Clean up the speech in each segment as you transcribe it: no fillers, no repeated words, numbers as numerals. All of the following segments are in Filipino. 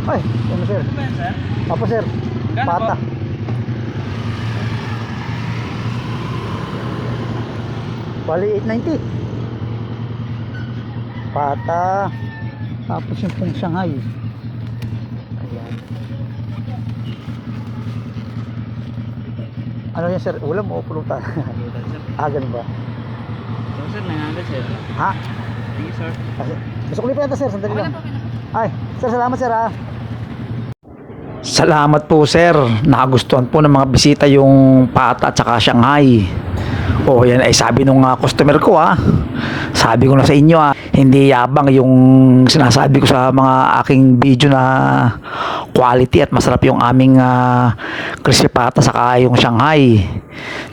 Ay, ano sir? Ano ba yan, sir? Apo sir, Gano pata. po? Bali 890. Pata. Tapos yung pong Shanghai. Ayan. Ano yan sir? Ulam o pulutan? Pulutan, sir. Ah, ganun ba? So, sir, 900, sir. Ha? Thank you, sir. Gusto ko lipat sir, sandali Okay lang. na po, okay na po. Ay, sir, salamat sir ha. Salamat po sir. Nakagustuhan po ng mga bisita yung pata at saka Shanghai. Oh, yan ay sabi nung customer ko Sabi ko na sa inyo hindi yabang yung sinasabi ko sa mga aking video na quality at masarap yung aming crispy pata saka yung Shanghai.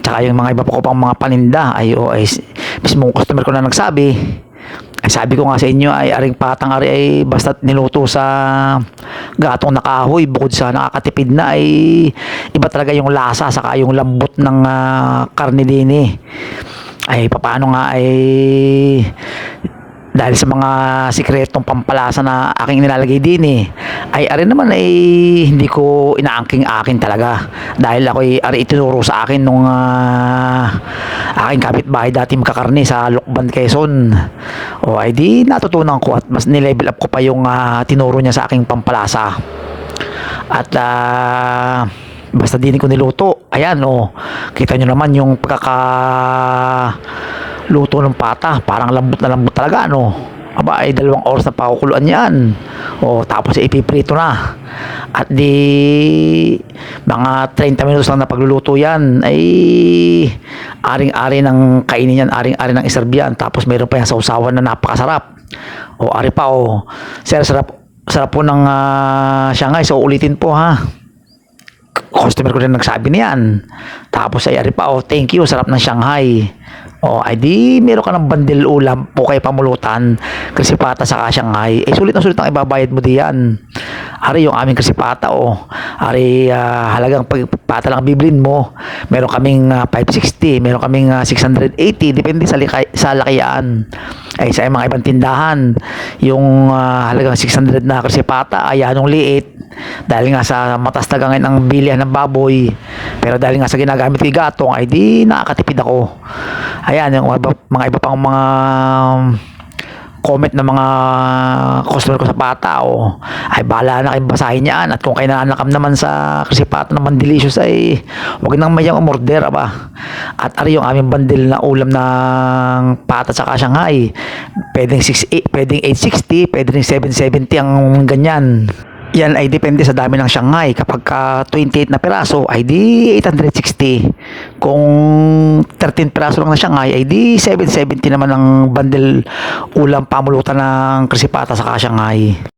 Tsaka yung mga iba pa ko pang mga paninda ay mismo customer ko na nagsabi. Ay sabi ko nga sa inyo ay aring patang ari ay basta niluto sa gatong nakahoy, bukod sa nakakatipid na ay iba talaga yung lasa saka yung lambot ng karne din ay papaano nga ay dahil sa mga sikretong pampalasa na aking nilalagay din ay ari naman ay hindi ko inaangking akin talaga dahil ako ay ari itinuro sa akin nung aking kapitbahay dati magkakarne sa Lokban, Quezon. O ay di natutunan ko at mas nilevel up ko pa yung tinuro niya sa aking pampalasa at basta din ko niluto. Ayan kita nyo naman yung luto ng pata, parang lambot na lambot talaga aba ay 2 oras na pakukuluan yan tapos ipiprito na at di mga 30 minutos lang na pagluluto yan ay aring-ari ng kainin yan, aring-ari ng iserbiyan, tapos meron pa yung sausawan na napakasarap ari pa sir, sarap po ng Shanghai, so ulitin po customer ko rin nagsabi niyan. Tapos ay ari pa thank you, sarap ng Shanghai. Ay di meron ka ng bandil ulam po kay pamulutan, krisipata saka Shanghai. Sulit na sulit ang ibabayad mo diyan. Ari yung aming krisipata ari halagang pagpata lang bibilin mo. Meron kaming 560, meron kaming 680, depende sa lakian. Ay sa mga ibang tindahan, yung halagang 600 na krisipata ay anong liit. Dahil nga sa matas na gangin ang bilihan ng baboy, pero dahil nga sa ginagamit ko gatong ay di nakakatipid ako. Ayan yung mga iba pang mga comment ng mga customer ko sa pata ay bahala na kayo basahin yan, at kung kayo nanakam naman sa krisipata naman delicious ay huwag nang mayang umorder at ari yung aming bandil na ulam ng pata at Shanghai, pwedeng 860, pwedeng 770 ang ganyan. Yan ay depende sa dami ng Shanghai. Kapag 28 na piraso ay di 860. Kung 13 piraso lang na Shanghai ay di 770 naman ang bundle ulam pamulutan ng krisipata sa Shanghai.